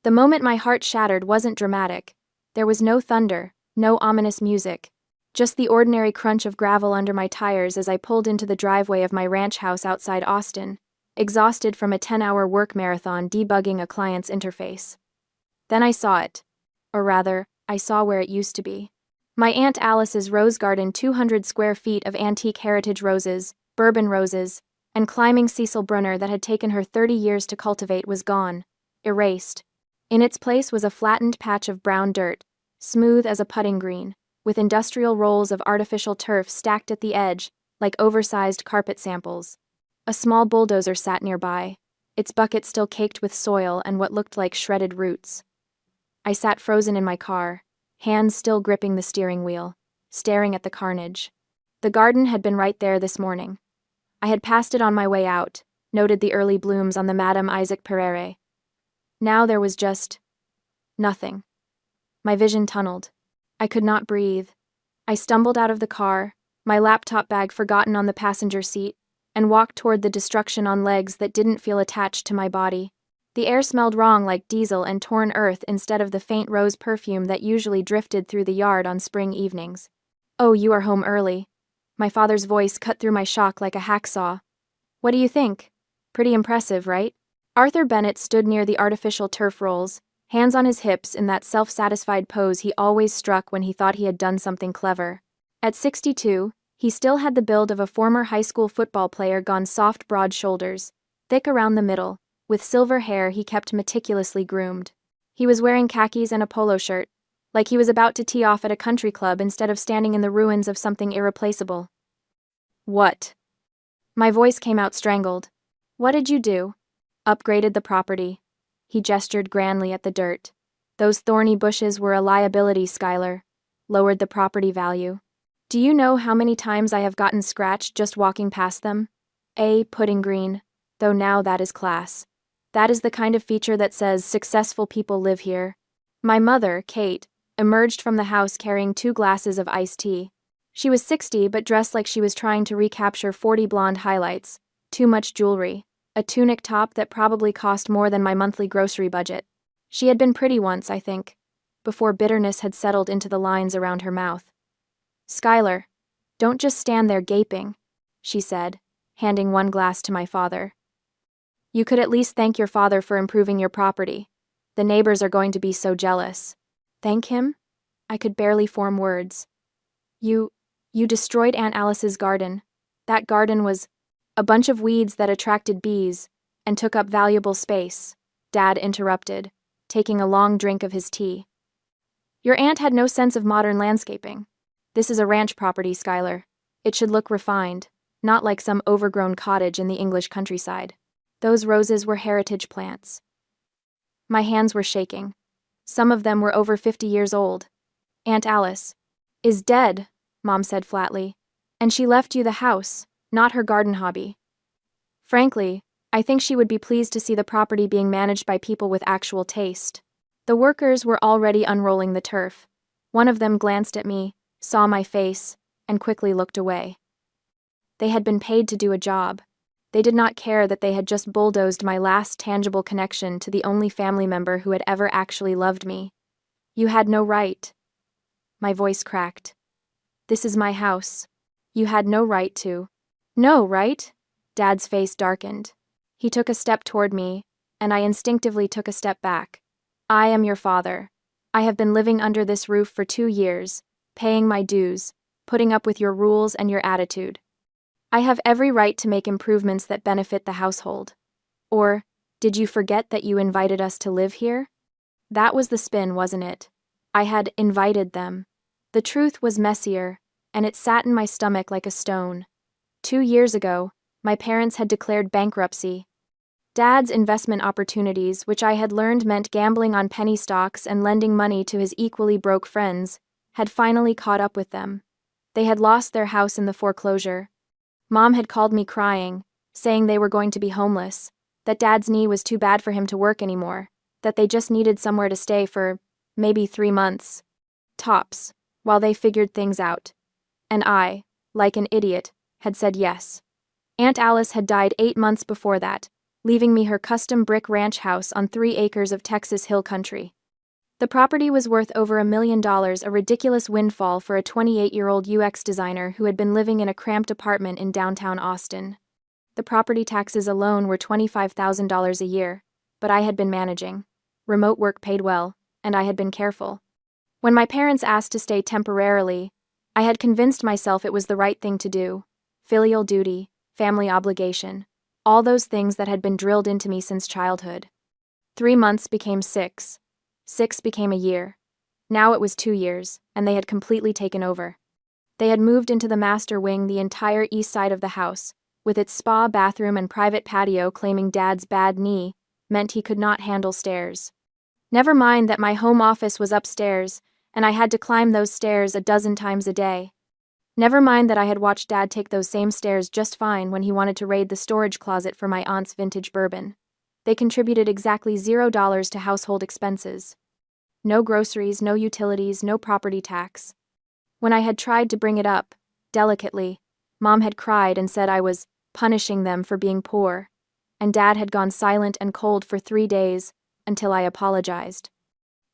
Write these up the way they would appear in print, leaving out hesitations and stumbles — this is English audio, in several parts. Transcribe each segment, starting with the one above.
The moment my heart shattered wasn't dramatic. There was no thunder, no ominous music, just the ordinary crunch of gravel under my tires as I pulled into the driveway of my ranch house outside Austin, exhausted from a 10-hour work marathon debugging a client's interface. Then I saw it. Or rather, I saw where it used to be. My Aunt Alice's rose garden, 200 square feet of antique heritage roses, bourbon roses, and climbing Cecil Brunner that had taken her 30 years to cultivate was gone, erased. In its place was a flattened patch of brown dirt, smooth as a putting green, with industrial rolls of artificial turf stacked at the edge, like oversized carpet samples. A small bulldozer sat nearby, its bucket still caked with soil and what looked like shredded roots. I sat frozen in my car, hands still gripping the steering wheel, staring at the carnage. The garden had been right there this morning. I had passed it on my way out, noted the early blooms on the Madame Isaac Pereire. Now there was just nothing. My vision tunneled. I could not breathe. I stumbled out of the car, my laptop bag forgotten on the passenger seat, and walked toward the destruction on legs that didn't feel attached to my body. The air smelled wrong, like diesel and torn earth instead of the faint rose perfume that usually drifted through the yard on spring evenings. "Oh, you are home early." My father's voice cut through my shock like a hacksaw. "What do you think? Pretty impressive, right?" Arthur Bennett stood near the artificial turf rolls, hands on his hips in that self-satisfied pose he always struck when he thought he had done something clever. At 62, he still had the build of a former high school football player, gone soft, broad shoulders, thick around the middle, with silver hair he kept meticulously groomed. He was wearing khakis and a polo shirt, like he was about to tee off at a country club instead of standing in the ruins of something irreplaceable. "What?" My voice came out strangled. "What did you do?" "Upgraded the property." He gestured grandly at the dirt. "Those thorny bushes were a liability, Skylar. Lowered the property value. Do you know how many times I have gotten scratched just walking past them? Pudding green, though now that is class. That is the kind of feature that says successful people live here." My mother, Kate, emerged from the house carrying 2 glasses of iced tea. She was 60 but dressed like she was trying to recapture 40 blonde highlights, too much jewelry, a tunic top that probably cost more than my monthly grocery budget. She had been pretty once, I think, before bitterness had settled into the lines around her mouth. "Skylar, don't just stand there gaping," she said, handing 1 glass to my father. "You could at least thank your father for improving your property. The neighbors are going to be so jealous." "Thank him?" I could barely form words. You destroyed Aunt Alice's garden. That garden was a bunch of weeds that attracted bees and took up valuable space," Dad interrupted, taking a long drink of his tea. "Your aunt had no sense of modern landscaping. This is a ranch property, Skylar. It should look refined, not like some overgrown cottage in the English countryside. Those roses were heritage plants." My hands were shaking. Some of them were over 50 years old. "Aunt Alice is dead," Mom said flatly. "And she left you the house, not her garden hobby." Frankly, I think she would be pleased to see the property being managed by people with actual taste. The workers were already unrolling the turf. One of them glanced at me, saw my face, and quickly looked away. They had been paid to do a job. They did not care that they had just bulldozed my last tangible connection to the only family member who had ever actually loved me. "You had no right." My voice cracked. "This is my house. You had no right to." "No, right?" Dad's face darkened. He took a step toward me, and I instinctively took a step back. "I am your father. I have been living under this roof for 2 years, paying my dues, putting up with your rules and your attitude. I have every right to make improvements that benefit the household. Or, did you forget that you invited us to live here?" That was the spin, wasn't it? I had invited them. The truth was messier, and it sat in my stomach like a stone. 2 years ago, my parents had declared bankruptcy. Dad's investment opportunities, which I had learned meant gambling on penny stocks and lending money to his equally broke friends, had finally caught up with them. They had lost their house in the foreclosure. Mom had called me crying, saying they were going to be homeless, that Dad's knee was too bad for him to work anymore, that they just needed somewhere to stay for maybe 3 months. Tops, while they figured things out. And I, like an idiot, had said yes. Aunt Alice had died 8 months before that, leaving me her custom brick ranch house on 3 acres of Texas hill country. The property was worth over $1 million, a ridiculous windfall for a 28-year-old UX designer who had been living in a cramped apartment in downtown Austin. The property taxes alone were $25,000 a year, but I had been managing. Remote work paid well, and I had been careful. When my parents asked to stay temporarily, I had convinced myself it was the right thing to do. Filial duty, family obligation, all those things that had been drilled into me since childhood. 3 months became 6. 6 became a year. Now it was 2 years, and they had completely taken over. They had moved into the master wing, the entire east side of the house, with its spa, bathroom, and private patio, claiming Dad's bad knee meant he could not handle stairs. Never mind that my home office was upstairs, and I had to climb those stairs a dozen times a day. Never mind that I had watched Dad take those same stairs just fine when he wanted to raid the storage closet for my aunt's vintage bourbon. They contributed exactly $0 to household expenses. No groceries, no utilities, no property tax. When I had tried to bring it up, delicately, Mom had cried and said I was punishing them for being poor, and Dad had gone silent and cold for 3 days until I apologized.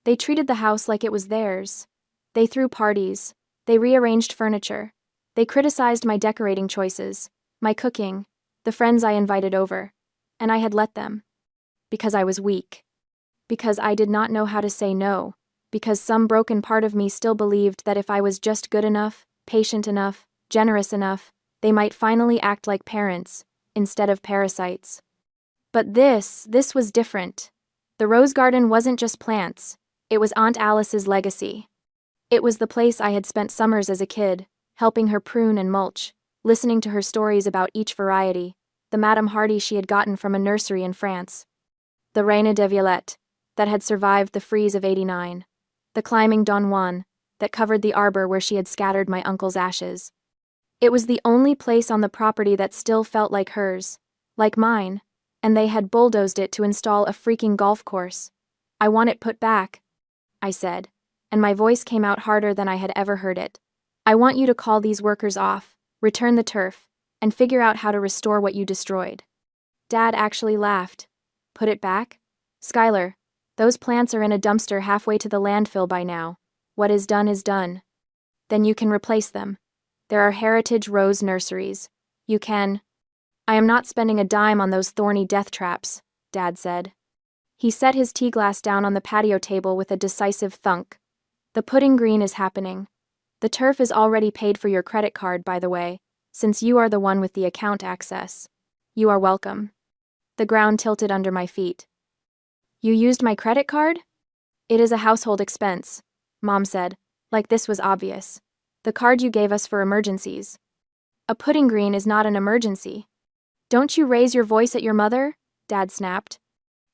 They treated the house like it was theirs. They threw parties. They rearranged furniture. They criticized my decorating choices, my cooking, the friends I invited over, and I had let them. Because I was weak. Because I did not know how to say no. Because some broken part of me still believed that if I was just good enough, patient enough, generous enough, they might finally act like parents, instead of parasites. But this was different. The rose garden wasn't just plants. It was Aunt Alice's legacy. It was the place I had spent summers as a kid, helping her prune and mulch, listening to her stories about each variety, the Madame Hardy she had gotten from a nursery in France, the Reine de Violette, that had survived the freeze of '89, the climbing Don Juan, that covered the arbor where she had scattered my uncle's ashes. It was the only place on the property that still felt like hers, like mine, and they had bulldozed it to install a freaking golf course. I want it put back, I said, and my voice came out harder than I had ever heard it. I want you to call these workers off, return the turf, and figure out how to restore what you destroyed. Dad actually laughed. Put it back? Skylar, those plants are in a dumpster halfway to the landfill by now. What is done is done. Then you can replace them. There are heritage rose nurseries. You can. I am not spending a dime on those thorny death traps, Dad said. He set his tea glass down on the patio table with a decisive thunk. The pudding green is happening. The turf is already paid for your credit card, by the way, since you are the one with the account access. You are welcome. The ground tilted under my feet. You used my credit card? It is a household expense, Mom said, like this was obvious. The card you gave us for emergencies. A pudding green is not an emergency. Don't you raise your voice at your mother? Dad snapped.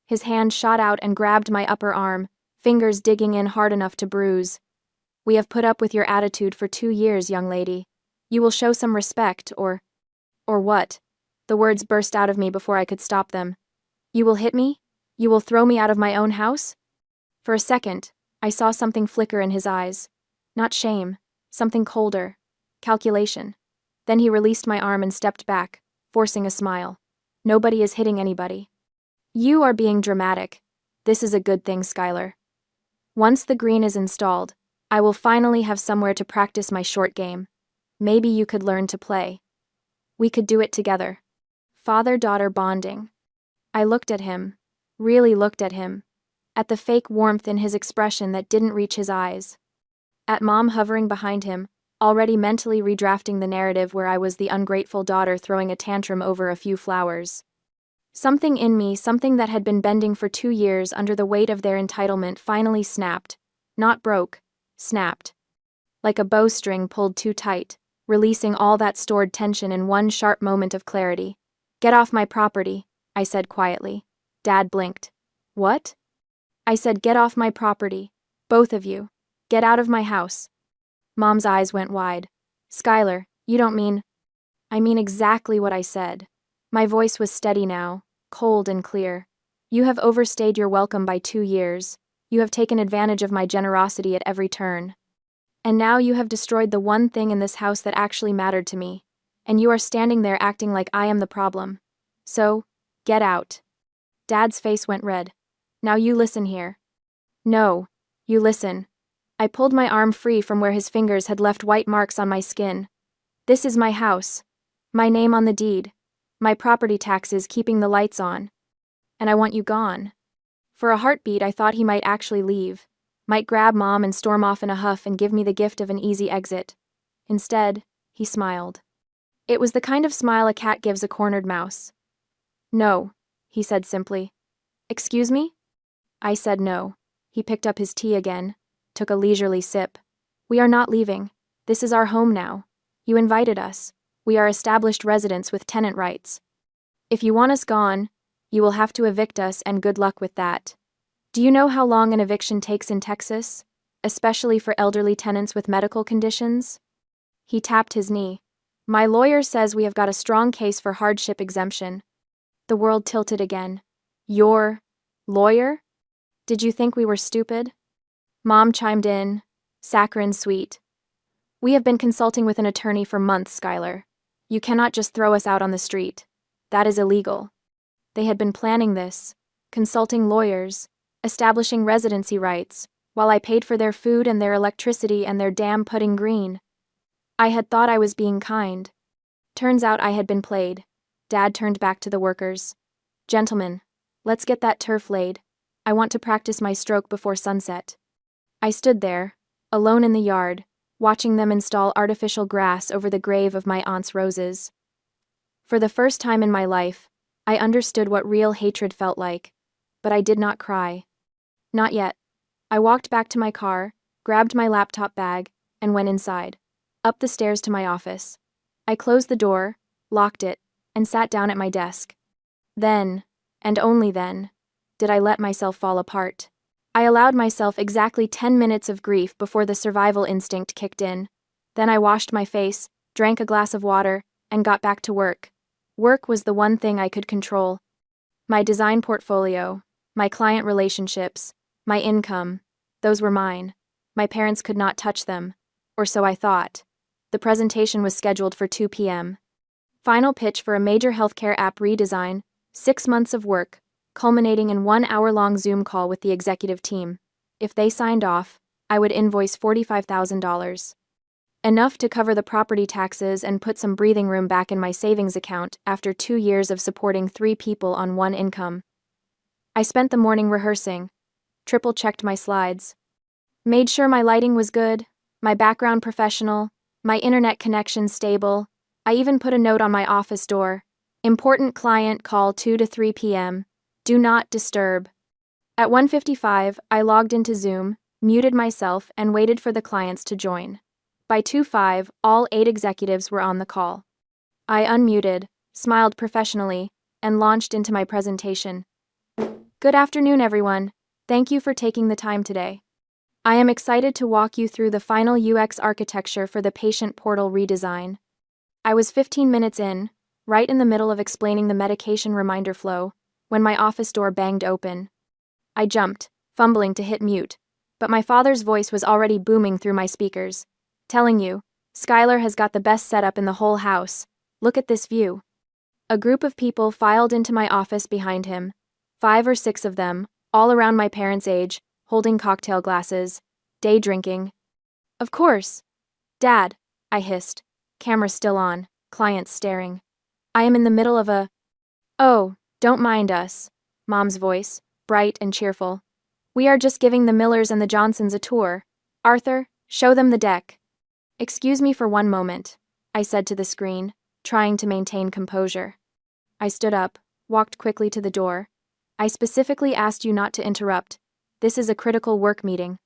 His hand shot out and grabbed my upper arm, fingers digging in hard enough to bruise. We have put up with your attitude for 2 years, young lady. You will show some respect, or what? The words burst out of me before I could stop them. You will hit me? You will throw me out of my own house? For a second, I saw something flicker in his eyes. Not shame, something colder. Calculation. Then he released my arm and stepped back, forcing a smile. Nobody is hitting anybody. You are being dramatic. This is a good thing, Skylar. Once the green is installed, I will finally have somewhere to practice my short game. Maybe you could learn to play. We could do it together. Father-daughter bonding. I looked at him, really looked at him, at the fake warmth in his expression that didn't reach his eyes, at Mom hovering behind him, already mentally redrafting the narrative where I was the ungrateful daughter throwing a tantrum over a few flowers. Something in me, something that had been bending for 2 years under the weight of their entitlement, finally snapped. Not broke, snapped. Like a bowstring pulled too tight, releasing all that stored tension in one sharp moment of clarity. Get off my property, I said quietly. Dad blinked. What? I said, get off my property. Both of you. Get out of my house. Mom's eyes went wide. Skylar, you don't mean... I mean exactly what I said. My voice was steady now, cold and clear. You have overstayed your welcome by 2 years. You have taken advantage of my generosity at every turn. And now you have destroyed the one thing in this house that actually mattered to me. And you are standing there acting like I am the problem. So, get out. Dad's face went red. Now you listen here. No, you listen. I pulled my arm free from where his fingers had left white marks on my skin. This is my house. My name on the deed. My property taxes keeping the lights on. And I want you gone. For a heartbeat, I thought he might actually leave. Might grab Mom and storm off in a huff and give me the gift of an easy exit. Instead, he smiled. It was the kind of smile a cat gives a cornered mouse. No, he said simply. Excuse me? I said no. He picked up his tea again, took a leisurely sip. We are not leaving. This is our home now. You invited us. We are established residents with tenant rights. If you want us gone, you will have to evict us, and good luck with that. Do you know how long an eviction takes in Texas? Especially for elderly tenants with medical conditions? He tapped his knee. My lawyer says we have got a strong case for hardship exemption. The world tilted again. Your lawyer? Did you think we were stupid? Mom chimed in, saccharine sweet. We have been consulting with an attorney for months, Skylar. You cannot just throw us out on the street. That is illegal. They had been planning this, consulting lawyers, establishing residency rights, while I paid for their food and their electricity and their damn pudding green. I had thought I was being kind. Turns out I had been played. Dad turned back to the workers. Gentlemen, let's get that turf laid. I want to practice my stroke before sunset. I stood there, alone in the yard, watching them install artificial grass over the grave of my aunt's roses. For the first time in my life, I understood what real hatred felt like, but I did not cry. Not yet. I walked back to my car, grabbed my laptop bag, and went inside, up the stairs to my office. I closed the door, locked it, and sat down at my desk. Then, and only then, did I let myself fall apart. I allowed myself exactly 10 minutes of grief before the survival instinct kicked in. Then I washed my face, drank a glass of water, and got back to work. Work was the one thing I could control. My design portfolio, my client relationships, my income, those were mine. My parents could not touch them, or so I thought. The presentation was scheduled for 2 p.m. Final pitch for a major healthcare app redesign, 6 months of work, culminating in 1 hour-long Zoom call with the executive team. If they signed off, I would invoice $45,000. Enough to cover the property taxes and put some breathing room back in my savings account after 2 years of supporting 3 people on one income. I spent the morning rehearsing, triple-checked my slides, made sure my lighting was good, my background professional, my internet connection stable. I even put a note on my office door. Important client call 2 to 3 p.m. Do not disturb. At 1:55, I logged into Zoom, muted myself, and waited for the clients to join. By 2:05, all 8 executives were on the call. I unmuted, smiled professionally, and launched into my presentation. Good afternoon, everyone. Thank you for taking the time today. I am excited to walk you through the final UX architecture for the patient portal redesign. I was 15 minutes in, right in the middle of explaining the medication reminder flow, when my office door banged open. I jumped, fumbling to hit mute, but my father's voice was already booming through my speakers, telling you, Skylar has got the best setup in the whole house. Look at this view. A group of people filed into my office behind him, 5 or 6 of them, all around my parents' age, holding cocktail glasses, day drinking. Of course. Dad, I hissed, camera still on, clients staring. I am in the middle of a... Oh, don't mind us, Mom's voice, bright and cheerful. We are just giving the Millers and the Johnsons a tour. Arthur, show them the deck. Excuse me for one moment, I said to the screen, trying to maintain composure. I stood up, walked quickly to the door. I specifically asked you not to interrupt. This is a critical work meeting.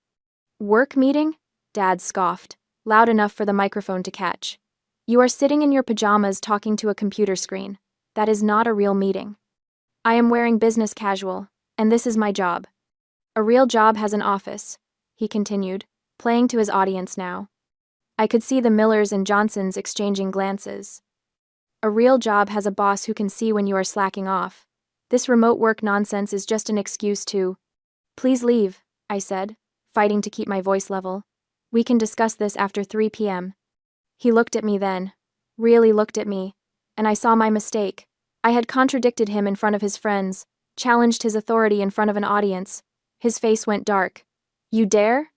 Work meeting? Dad scoffed, loud enough for the microphone to catch. You are sitting in your pajamas talking to a computer screen. That is not a real meeting. I am wearing business casual, and this is my job. A real job has an office, he continued, playing to his audience now. I could see the Millers and Johnsons exchanging glances. A real job has a boss who can see when you are slacking off. This remote work nonsense is just an excuse to... Please leave, I said, fighting to keep my voice level. We can discuss this after 3 p.m. He looked at me then, really looked at me, and I saw my mistake. I had contradicted him in front of his friends, challenged his authority in front of an audience. His face went dark. You dare?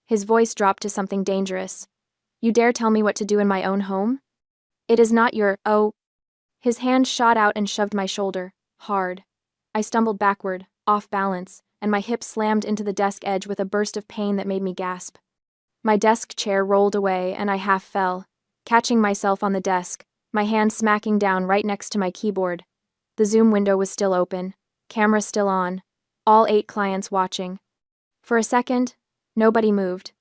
His voice dropped to something dangerous. You dare tell me what to do in my own home? It is not your, oh. His hand shot out and shoved my shoulder, hard. I stumbled backward, off balance, and my hip slammed into the desk edge with a burst of pain that made me gasp. My desk chair rolled away and I half fell, catching myself on the desk, my hand smacking down right next to my keyboard. The Zoom window was still open, camera still on, all 8 clients watching. For a second, nobody moved.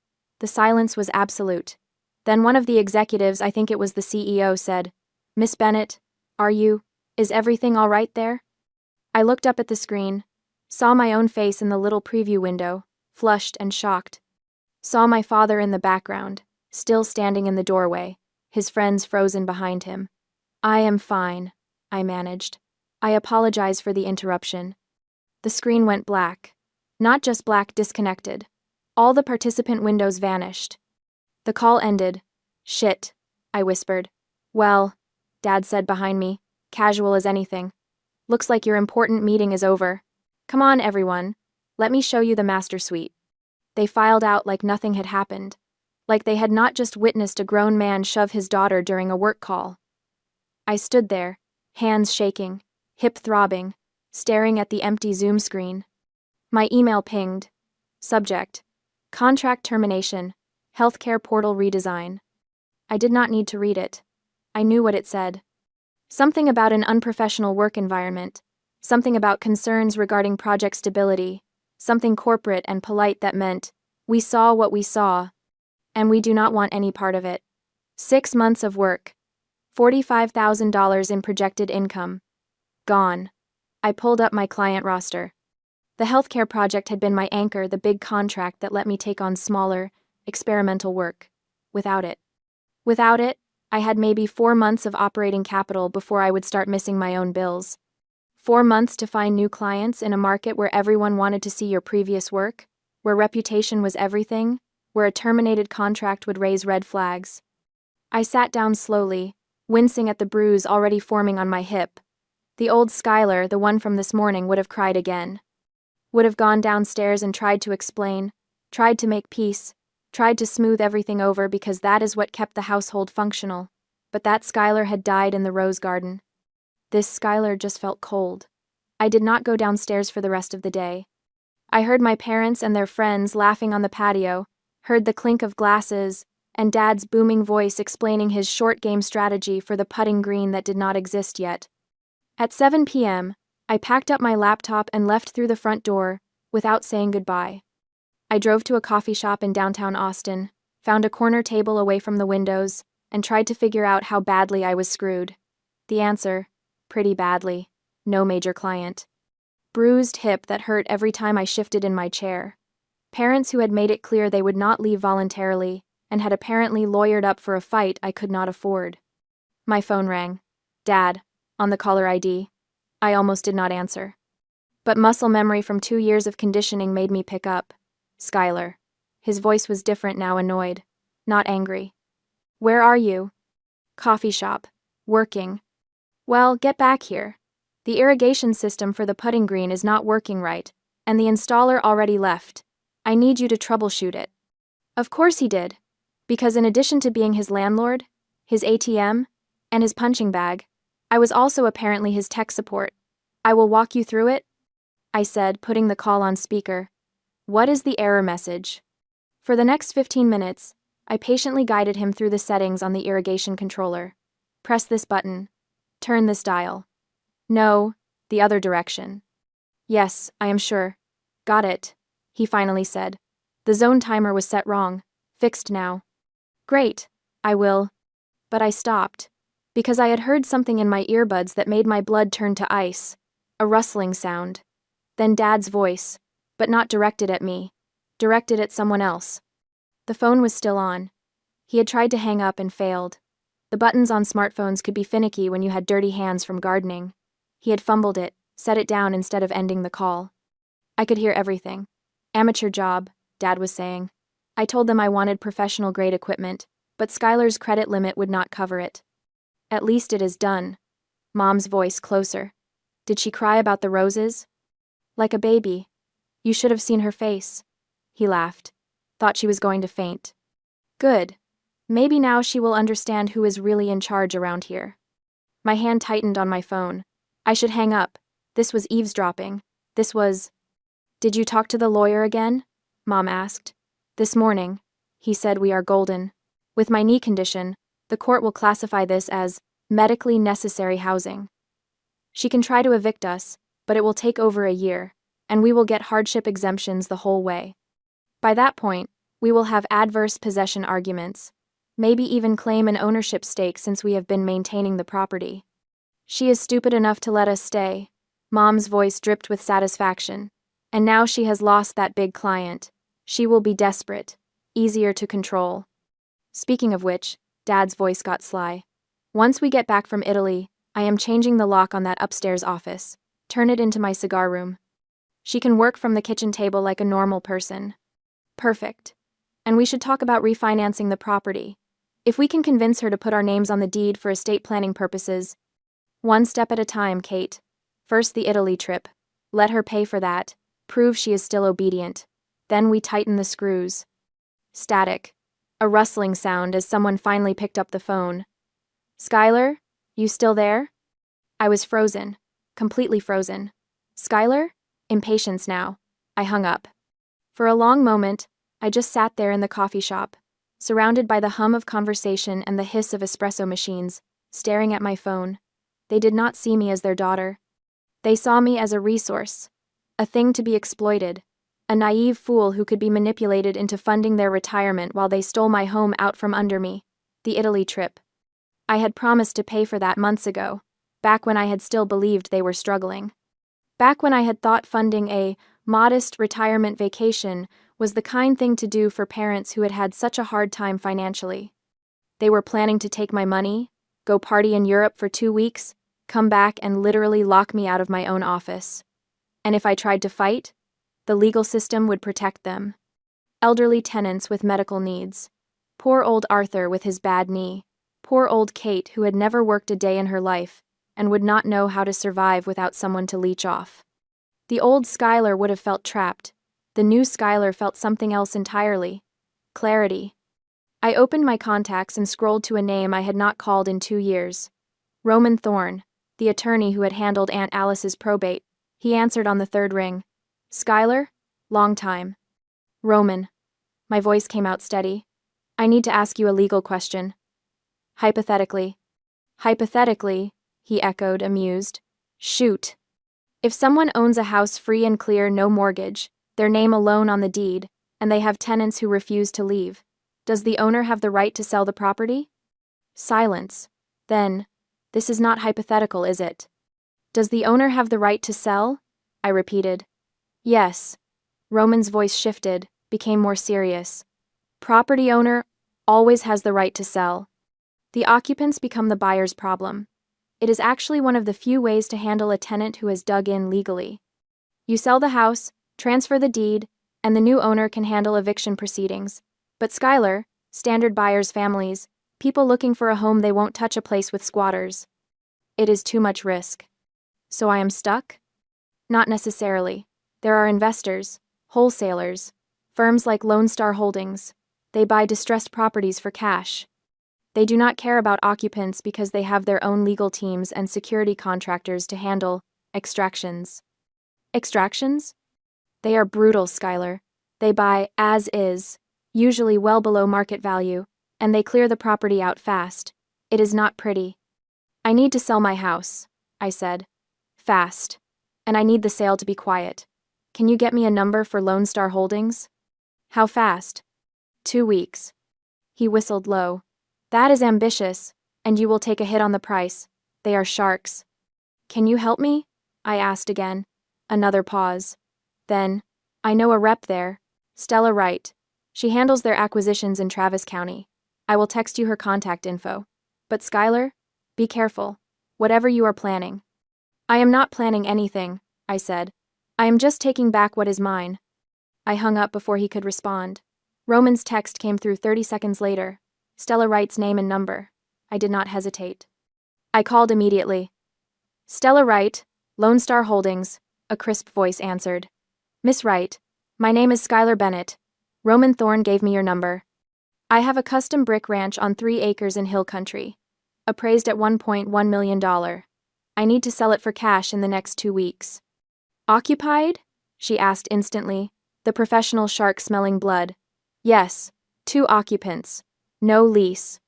The silence was absolute. Then one of the executives, I think it was the CEO, said, "Miss Bennett, is everything all right there?" I looked up at the screen, saw my own face in the little preview window, flushed and shocked. Saw my father in the background, still standing in the doorway, his friends frozen behind him. "I am fine," I managed. "I apologize for the interruption." The screen went black. Not just black, disconnected. All the participant windows vanished. The call ended. "Shit," I whispered. "Well," Dad said behind me, casual as anything. "Looks like your important meeting is over. Come on, everyone. Let me show you the master suite." They filed out like nothing had happened. Like they had not just witnessed a grown man shove his daughter during a work call. I stood there, hands shaking, hip throbbing, staring at the empty Zoom screen. My email pinged. Subject: Contract termination, healthcare portal redesign. I did not need to read it. I knew what it said. Something about an unprofessional work environment, something about concerns regarding project stability, something corporate and polite that meant, we saw what we saw, and we do not want any part of it. 6 months of work. $45,000 in projected income. Gone. I pulled up my client roster. The healthcare project had been my anchor, the big contract that let me take on smaller, experimental work. Without it, I had maybe 4 months of operating capital before I would start missing my own bills. 4 months to find new clients in a market where everyone wanted to see your previous work, where reputation was everything, where a terminated contract would raise red flags. I sat down slowly, wincing at the bruise already forming on my hip. The old Skylar, the one from this morning, would have cried again. Would have gone downstairs and tried to explain, tried to make peace, tried to smooth everything over because that is what kept the household functional. But that Skylar had died in the rose garden. This Skylar just felt cold. I did not go downstairs for the rest of the day. I heard my parents and their friends laughing on the patio, heard the clink of glasses, and Dad's booming voice explaining his short game strategy for the putting green that did not exist yet. At 7 p.m., I packed up my laptop and left through the front door, without saying goodbye. I drove to a coffee shop in downtown Austin, found a corner table away from the windows, and tried to figure out how badly I was screwed. The answer: pretty badly. No major client. Bruised hip that hurt every time I shifted in my chair. Parents who had made it clear they would not leave voluntarily, and had apparently lawyered up for a fight I could not afford. My phone rang. Dad, on the caller ID. I almost did not answer. But muscle memory from 2 years of conditioning made me pick up. Skylar. His voice was different now, annoyed, not angry. "Where are you?" "Coffee shop. Working." "Well, get back here. The irrigation system for the putting green is not working right, and the installer already left. I need you to troubleshoot it." Of course he did. Because in addition to being his landlord, his ATM, and his punching bag, I was also apparently his tech support. "I will walk you through it," I said, putting the call on speaker. "What is the error message?" For the next 15 minutes, I patiently guided him through the settings on the irrigation controller. "Press this button. Turn this dial. No, the other direction." "Yes, I am sure. Got it," he finally said. "The zone timer was set wrong. Fixed now." "Great, I will." But I stopped, because I had heard something in my earbuds that made my blood turn to ice. A rustling sound. Then Dad's voice, but not directed at me, directed at someone else. The phone was still on. He had tried to hang up and failed. The buttons on smartphones could be finicky when you had dirty hands from gardening. He had fumbled it, set it down instead of ending the call. I could hear everything. "Amateur job," Dad was saying. I told them I wanted professional-grade equipment, but Skylar's credit limit would not cover it. "At least it is done." Mom's voice closer. "Did she cry about the roses?" Like a baby. You should have seen her face. He laughed. Thought she was going to faint. Good. Maybe now she will understand who is really in charge around here. My hand tightened on my phone. I should hang up. This was eavesdropping. This was... Did you talk to the lawyer again? Mom asked. This morning. He said we are golden. With my knee condition, the court will classify this as medically necessary housing. She can try to evict us, but it will take over a year, and we will get hardship exemptions the whole way. By that point, we will have adverse possession arguments, maybe even claim an ownership stake since we have been maintaining the property. She is stupid enough to let us stay. Mom's voice dripped with satisfaction. And now she has lost that big client. She will be desperate, easier to control. Speaking of which, Dad's voice got sly. Once we get back from Italy, I am changing the lock on that upstairs office. Turn it into my cigar room. She can work from the kitchen table like a normal person. Perfect. And we should talk about refinancing the property. If we can convince her to put our names on the deed for estate planning purposes. One step at a time, Kate. First the Italy trip. Let her pay for that. Prove she is still obedient. Then we tighten the screws. Static. A rustling sound as someone finally picked up the phone. Skylar? You still there? I was frozen. Completely frozen. Skylar? Impatience now. I hung up. For a long moment, I just sat there in the coffee shop, surrounded by the hum of conversation and the hiss of espresso machines, staring at my phone. They did not see me as their daughter. They saw me as a resource, a thing to be exploited, a naive fool who could be manipulated into funding their retirement while they stole my home out from under me. The Italy trip. I had promised to pay for that months ago, back when I had still believed they were struggling. Back when I had thought funding a modest retirement vacation was the kind thing to do for parents who had had such a hard time financially. They were planning to take my money, go party in Europe for 2 weeks, come back and literally lock me out of my own office. And if I tried to fight, the legal system would protect them. Elderly tenants with medical needs. Poor old Arthur with his bad knee. Poor old Kate who had never worked a day in her life and would not know how to survive without someone to leech off. The old Skylar would have felt trapped. The new Skylar felt something else entirely. Clarity. I opened my contacts and scrolled to a name I had not called in 2 years. Roman Thorne, the attorney who had handled Aunt Alice's probate. He answered on the 3rd ring. Skylar? Long time. Roman. My voice came out steady. I need to ask you a legal question. Hypothetically. Hypothetically, he echoed, amused. Shoot. If someone owns a house free and clear, no mortgage, their name alone on the deed, and they have tenants who refuse to leave, does the owner have the right to sell the property? Silence. Then, this is not hypothetical, is it? Does the owner have the right to sell? I repeated. Yes. Roman's voice shifted, became more serious. Property owner always has the right to sell. The occupants become the buyer's problem. It is actually one of the few ways to handle a tenant who has dug in legally. You sell the house, transfer the deed, and the new owner can handle eviction proceedings. But Skylar, standard buyers' families, people looking for a home, they won't touch a place with squatters. It is too much risk. So I am stuck? Not necessarily. There are investors, wholesalers, firms like Lone Star Holdings. They buy distressed properties for cash. They do not care about occupants because they have their own legal teams and security contractors to handle extractions. Extractions? They are brutal, Skylar. They buy as is, usually well below market value, and they clear the property out fast. It is not pretty. I need to sell my house, I said. Fast. And I need the sale to be quiet. Can you get me a number for Lone Star Holdings? How fast? 2 weeks. He whistled low. That is ambitious, and you will take a hit on the price. They are sharks. Can you help me? I asked again. Another pause. Then, I know a rep there. Stella Wright. She handles their acquisitions in Travis County. I will text you her contact info. But Skylar, be careful. Whatever you are planning. I am not planning anything, I said. I am just taking back what is mine. I hung up before he could respond. Roman's text came through 30 seconds later. Stella Wright's name and number. I did not hesitate. I called immediately. Stella Wright, Lone Star Holdings. a crisp voice answered. Miss Wright, my name is Skylar Bennett. Roman Thorne gave me your number. I have a custom brick ranch on 3 acres in hill country, appraised at $1.1 million. I need to sell it for cash in the next 2 weeks. Occupied? She asked instantly, the professional shark smelling blood. Yes, 2 occupants. No lease.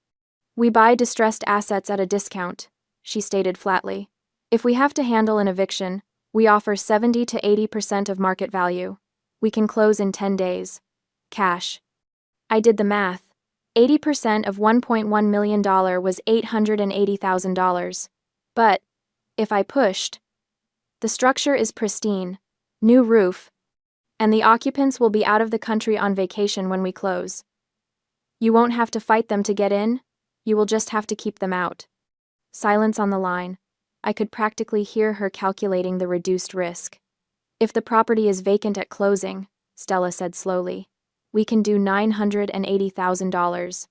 We buy distressed assets at a discount, she stated flatly. If we have to handle an eviction, we offer 70 to 80% of market value. We can close in 10 days. Cash. I did the math. 80% of $1.1 million was $880,000. But, if I pushed, the structure is pristine, new roof, and the occupants will be out of the country on vacation when we close. You won't have to fight them to get in, you will just have to keep them out. Silence on the line. I could practically hear her calculating the reduced risk. If the property is vacant at closing, Stella said slowly, we can do $980,000.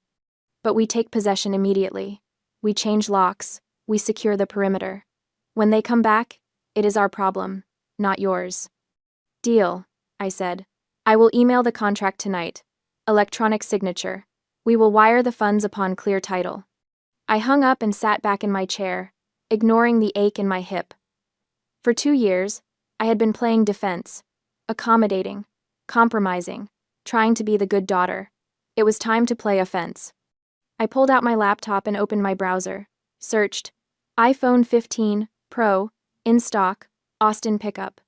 But we take possession immediately. We change locks, we secure the perimeter. When they come back, it is our problem, not yours. Deal, I said. I will email the contract tonight. Electronic signature. We will wire the funds upon clear title. I hung up and sat back in my chair, ignoring the ache in my hip. For 2 years, I had been playing defense, accommodating, compromising, trying to be the good daughter. It was time to play offense. I pulled out my laptop and opened my browser, searched iPhone 15 Pro, in stock, Austin pickup.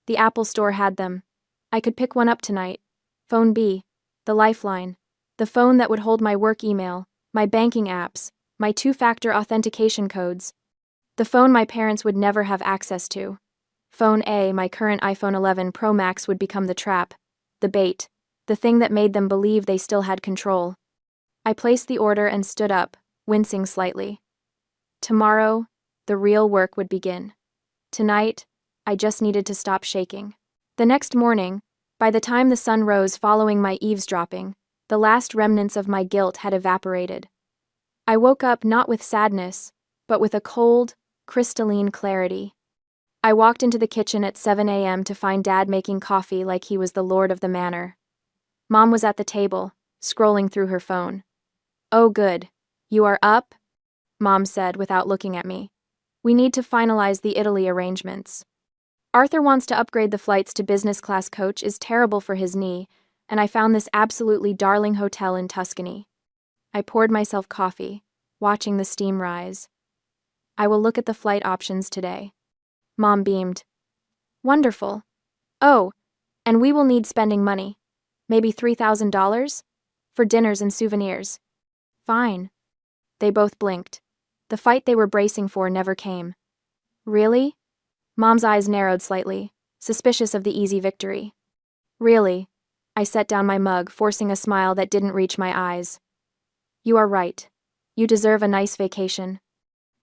The Apple Store had them. I could pick one up tonight. Phone B, the lifeline, the phone that would hold my work email, my banking apps, my 2-factor authentication codes. The phone my parents would never have access to. Phone A, my current iPhone 11 Pro Max, would become the trap, the bait, the thing that made them believe they still had control. I placed the order and stood up, wincing slightly. Tomorrow, the real work would begin. Tonight, I just needed to stop shaking. The next morning, by the time the sun rose following my eavesdropping, the last remnants of my guilt had evaporated. I woke up not with sadness, but with a cold, crystalline clarity. I walked into the kitchen at 7 a.m. to find Dad making coffee like he was the lord of the manor. Mom was at the table, scrolling through her phone. Oh good, you are up? Mom said without looking at me. We need to finalize the Italy arrangements. Arthur wants to upgrade the flights to business class. Coach is terrible for his knee, and I found this absolutely darling hotel in Tuscany. I poured myself coffee, watching the steam rise. I will look at the flight options today. Mom beamed. Wonderful. Oh, and we will need spending money. Maybe $3,000? For dinners and souvenirs. Fine. They both blinked. The fight they were bracing for never came. Really? Mom's eyes narrowed slightly, suspicious of the easy victory. Really? I set down my mug, forcing a smile that didn't reach my eyes. You are right. You deserve a nice vacation.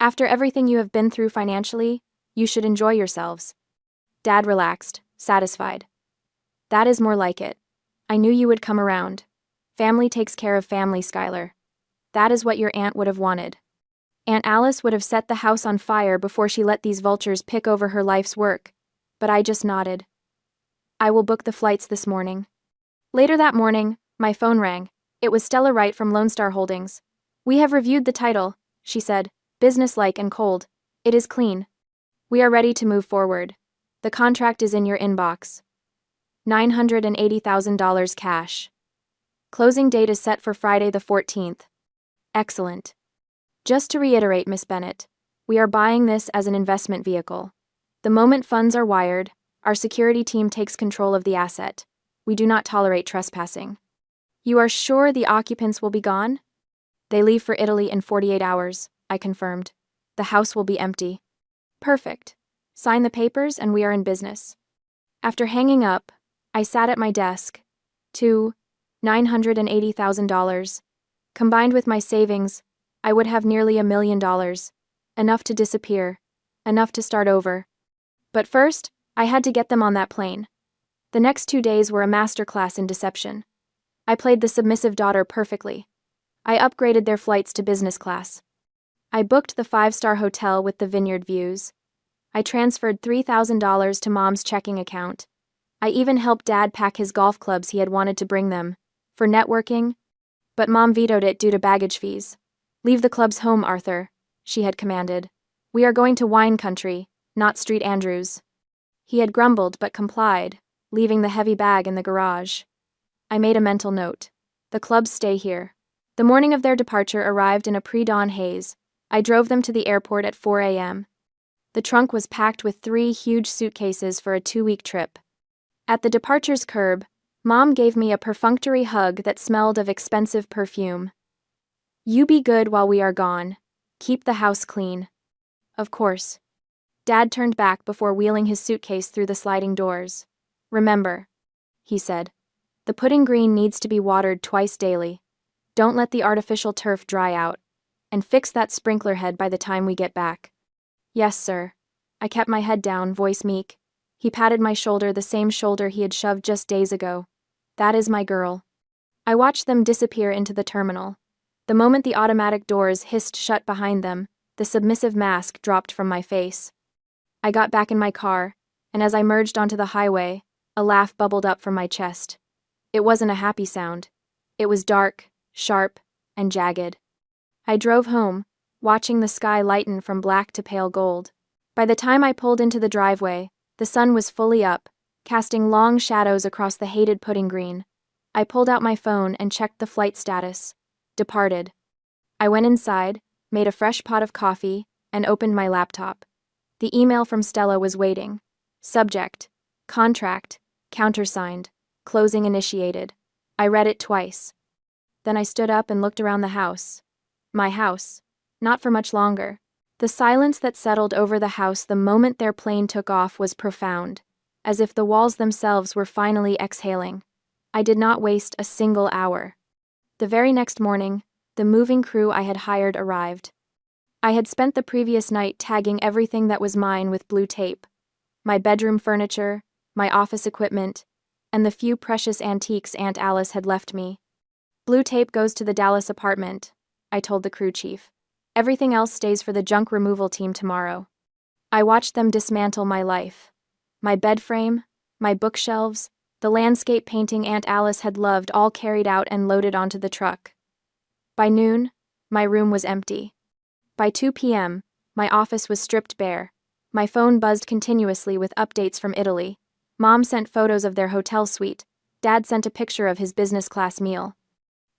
After everything you have been through financially, you should enjoy yourselves. Dad relaxed, satisfied. That is more like it. I knew you would come around. Family takes care of family, Skylar. That is what your aunt would have wanted. Aunt Alice would have set the house on fire before she let these vultures pick over her life's work, but I just nodded. I will book the flights this morning. Later that morning, my phone rang. It was Stella Wright from Lone Star Holdings. We have reviewed the title, she said, businesslike and cold. It is clean. We are ready to move forward. The contract is in your inbox. $980,000 cash. Closing date is set for Friday the 14th. Excellent. Just to reiterate, Miss Bennett, we are buying this as an investment vehicle. The moment funds are wired, our security team takes control of the asset. We do not tolerate trespassing. You are sure the occupants will be gone? They leave for Italy in 48 hours, I confirmed. The house will be empty. Perfect. Sign the papers and we are in business. After hanging up, I sat at my desk. $980,000. Combined with my savings, I would have nearly $1 million. Enough to disappear. Enough to start over. But first, I had to get them on that plane. The next 2 days were a masterclass in deception. I played the submissive daughter perfectly. I upgraded their flights to business class. I booked the 5-star hotel with the vineyard views. I transferred $3,000 to Mom's checking account. I even helped Dad pack his golf clubs he had wanted to bring them, for networking, but Mom vetoed it due to baggage fees. "Leave the clubs home, Arthur," she had commanded. "We are going to wine country, not Street Andrews." He had grumbled but complied, leaving the heavy bag in the garage. I made a mental note. The clubs stay here. The morning of their departure arrived in a pre-dawn haze. I drove them to the airport at 4 a.m. The trunk was packed with 3 huge suitcases for a 2-week trip. At the departure's curb, Mom gave me a perfunctory hug that smelled of expensive perfume. "You be good while we are gone. Keep the house clean." Of course. Dad turned back before wheeling his suitcase through the sliding doors. "Remember," he said, "the putting green needs to be watered twice daily. Don't let the artificial turf dry out. And fix that sprinkler head by the time we get back." "Yes, sir." I kept my head down, voice meek. He patted my shoulder, the same shoulder he had shoved just days ago. "That is my girl." I watched them disappear into the terminal. The moment the automatic doors hissed shut behind them, the submissive mask dropped from my face. I got back in my car, and as I merged onto the highway, a laugh bubbled up from my chest. It wasn't a happy sound. It was dark, sharp, and jagged. I drove home, watching the sky lighten from black to pale gold. By the time I pulled into the driveway, the sun was fully up, casting long shadows across the hated putting green. I pulled out my phone and checked the flight status. Departed. I went inside, made a fresh pot of coffee, and opened my laptop. The email from Stella was waiting. Subject: contract, countersigned, closing initiated. I read it twice. Then I stood up and looked around the house. My house. Not for much longer. The silence that settled over the house the moment their plane took off was profound, as if the walls themselves were finally exhaling. I did not waste a single hour. The very next morning, the moving crew I had hired arrived. I had spent the previous night tagging everything that was mine with blue tape. My bedroom furniture, my office equipment, and the few precious antiques Aunt Alice had left me. "Blue tape goes to the Dallas apartment," I told the crew chief. "Everything else stays for the junk removal team tomorrow." I watched them dismantle my life. My bed frame, my bookshelves, the landscape painting Aunt Alice had loved all carried out and loaded onto the truck. By noon, my room was empty. By 2 p.m., my office was stripped bare. My phone buzzed continuously with updates from Italy. Mom sent photos of their hotel suite. Dad sent a picture of his business class meal.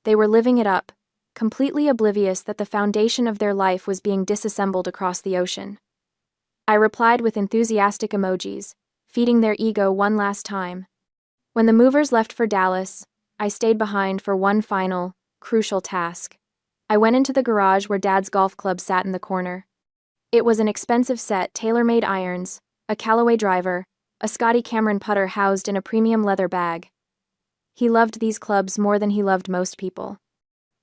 They were living it up, completely oblivious that the foundation of their life was being disassembled across the ocean. I replied with enthusiastic emojis, feeding their ego one last time. When the movers left for Dallas, I stayed behind for one final, crucial task. I went into the garage where Dad's golf club sat in the corner. It was an expensive set, tailor-made irons, a Callaway driver, a Scotty Cameron putter housed in a premium leather bag. He loved these clubs more than he loved most people.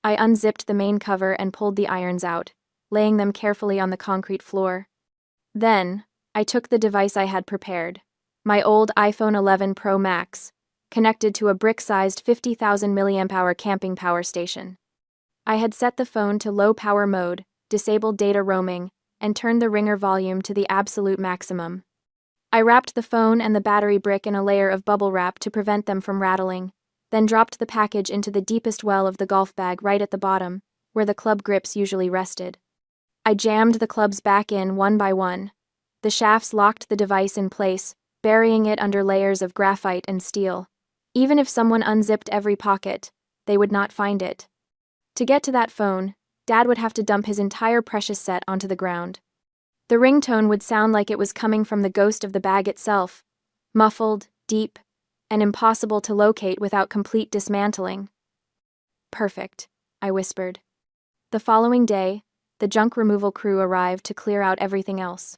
I unzipped the main cover and pulled the irons out, laying them carefully on the concrete floor. Then, I took the device I had prepared, my old iPhone 11 Pro Max, connected to a brick-sized 50,000 mAh camping power station. I had set the phone to low power mode, disabled data roaming, and turned the ringer volume to the absolute maximum. I wrapped the phone and the battery brick in a layer of bubble wrap to prevent them from rattling, then dropped the package into the deepest well of the golf bag right at the bottom, where the club grips usually rested. I jammed the clubs back in one by one. The shafts locked the device in place, burying it under layers of graphite and steel. Even if someone unzipped every pocket, they would not find it. To get to that phone, Dad would have to dump his entire precious set onto the ground. The ringtone would sound like it was coming from the ghost of the bag itself, muffled, deep, and impossible to locate without complete dismantling. "Perfect," I whispered. The following day, the junk removal crew arrived to clear out everything else.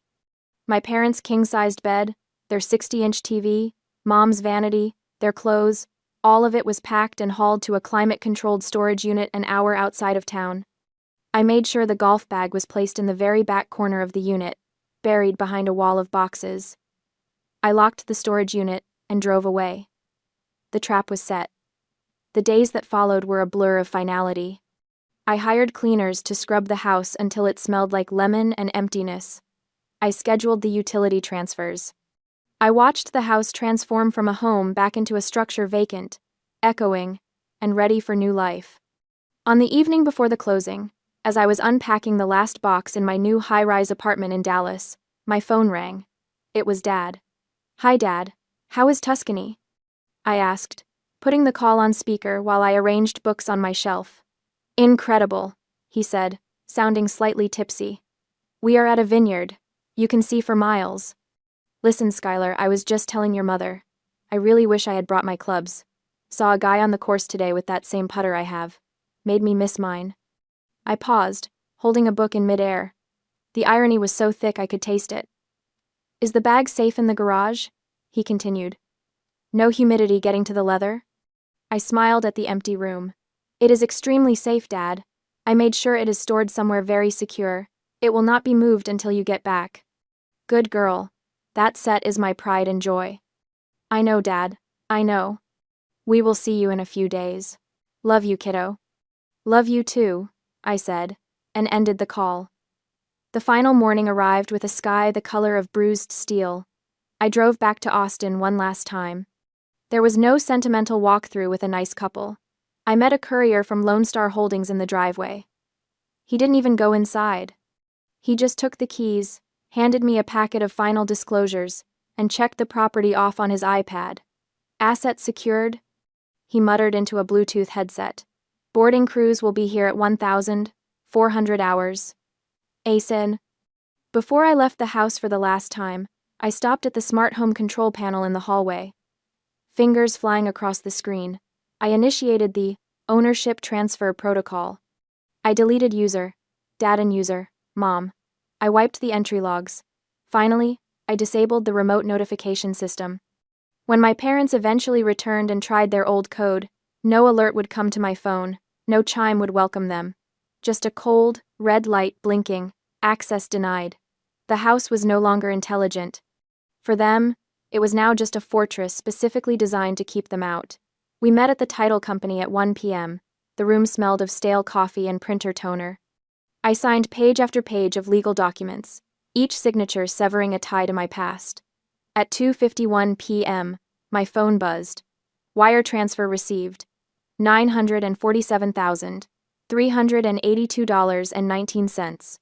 My parents' king-sized bed, their 60-inch TV, Mom's vanity, their clothes, all of it was packed and hauled to a climate-controlled storage unit an hour outside of town. I made sure the golf bag was placed in the very back corner of the unit, buried behind a wall of boxes. I locked the storage unit and drove away. The trap was set. The days that followed were a blur of finality. I hired cleaners to scrub the house until it smelled like lemon and emptiness. I scheduled the utility transfers. I watched the house transform from a home back into a structure vacant, echoing, and ready for new life. On the evening before the closing, as I was unpacking the last box in my new high-rise apartment in Dallas, my phone rang. It was Dad. "Hi, Dad. How is Tuscany?" I asked, putting the call on speaker while I arranged books on my shelf. "Incredible," he said, sounding slightly tipsy. "We are at a vineyard. You can see for miles." "Listen, Skylar, I was just telling your mother. I really wish I had brought my clubs. Saw a guy on the course today with that same putter I have. Made me miss mine." I paused, holding a book in midair. The irony was so thick I could taste it. "Is the bag safe in the garage?" he continued. "No humidity getting to the leather?" I smiled at the empty room. "It is extremely safe, Dad. I made sure it is stored somewhere very secure. It will not be moved until you get back." "Good girl. That set is my pride and joy." "I know, Dad. I know. We will see you in a few days. Love you, kiddo." "Love you too," I said, and ended the call. The final morning arrived with a sky the color of bruised steel. I drove back to Austin one last time. There was no sentimental walkthrough with a nice couple. I met a courier from Lone Star Holdings in the driveway. He didn't even go inside. He just took the keys, handed me a packet of final disclosures, and checked the property off on his iPad. "Assets secured?" he muttered into a Bluetooth headset. "Boarding crews will be here at 1,400 hours. ASIN." Before I left the house for the last time, I stopped at the smart home control panel in the hallway. Fingers flying across the screen, I initiated the ownership transfer protocol. I deleted user, dad and user, mom. I wiped the entry logs. Finally, I disabled the remote notification system. When my parents eventually returned and tried their old code, no alert would come to my phone, no chime would welcome them. Just a cold, red light blinking, access denied. The house was no longer intelligent. For them, it was now just a fortress specifically designed to keep them out. We met at the title company at 1 p.m. The room smelled of stale coffee and printer toner. I signed page after page of legal documents, each signature severing a tie to my past. At 2:51 p.m., my phone buzzed. Wire transfer received. $947,382.19.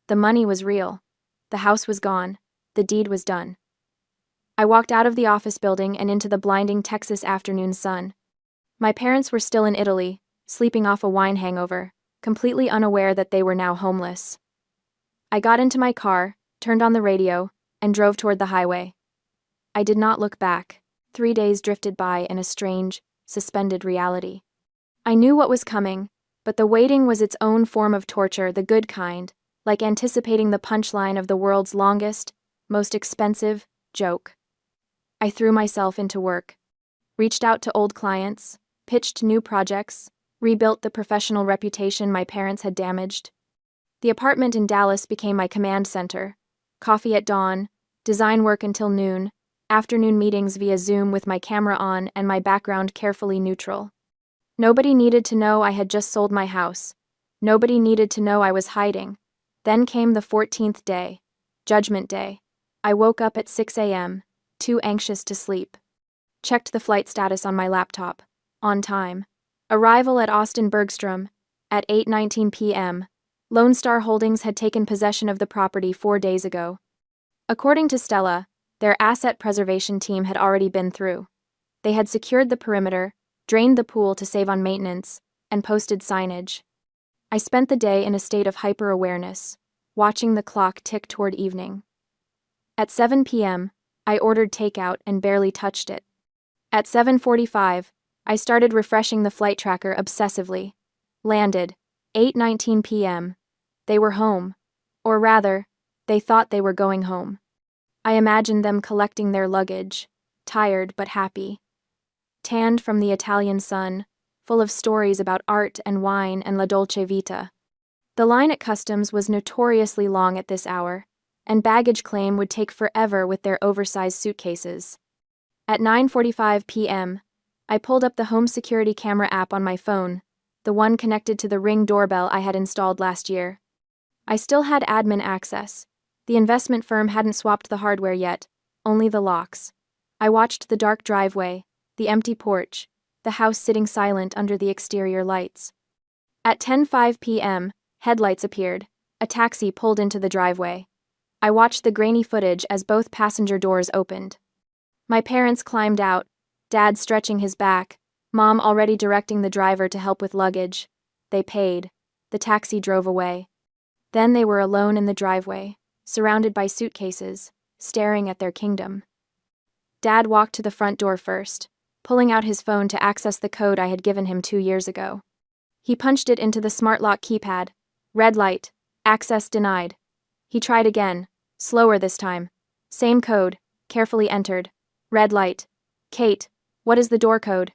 The money was real. The house was gone. The deed was done. I walked out of the office building and into the blinding Texas afternoon sun. My parents were still in Italy, sleeping off a wine hangover, completely unaware that they were now homeless. I got into my car, turned on the radio, and drove toward the highway. I did not look back. 3 days drifted by in a strange, suspended reality. I knew what was coming, but the waiting was its own form of torture, the good kind, like anticipating the punchline of the world's longest, most expensive joke. I threw myself into work, reached out to old clients, pitched new projects, rebuilt the professional reputation my parents had damaged. The apartment in Dallas became my command center. Coffee at dawn, design work until noon, afternoon meetings via Zoom with my camera on and my background carefully neutral. Nobody needed to know I had just sold my house. Nobody needed to know I was hiding. Then came the 14th day, Judgment Day. I woke up at 6 a.m., too anxious to sleep. Checked the flight status on my laptop. On time. Arrival at Austin Bergstrom at 8:19 p.m. Lone Star Holdings had taken possession of the property 4 days ago. According to Stella, their asset preservation team had already been through. They had secured the perimeter, drained the pool to save on maintenance, and posted signage. I spent the day in a state of hyper-awareness, watching the clock tick toward evening. At 7 p.m., I ordered takeout and barely touched it. At 7:45, I started refreshing the flight tracker obsessively. Landed, 8:19 p.m. They were home. Or rather, they thought they were going home. I imagined them collecting their luggage, tired but happy. Tanned from the Italian sun, full of stories about art and wine and la dolce vita. The line at customs was notoriously long at this hour, and baggage claim would take forever with their oversized suitcases. At 9:45 p.m., I pulled up the home security camera app on my phone, the one connected to the Ring doorbell I had installed last year. I still had admin access, The investment firm hadn't swapped the hardware yet, only the locks. I watched the dark driveway, the empty porch, the house sitting silent under the exterior lights. At 10:05 p.m., headlights appeared. A taxi pulled into the driveway. I watched the grainy footage as both passenger doors opened. My parents climbed out, Dad stretching his back, Mom already directing the driver to help with luggage. They paid. The taxi drove away. Then they were alone in the driveway, surrounded by suitcases, staring at their kingdom. Dad walked to the front door first, pulling out his phone to access the code I had given him 2 years ago. He punched it into the smart lock keypad. Red light. Access denied. He tried again, slower this time. Same code, carefully entered. Red light. Kate, what is the door code?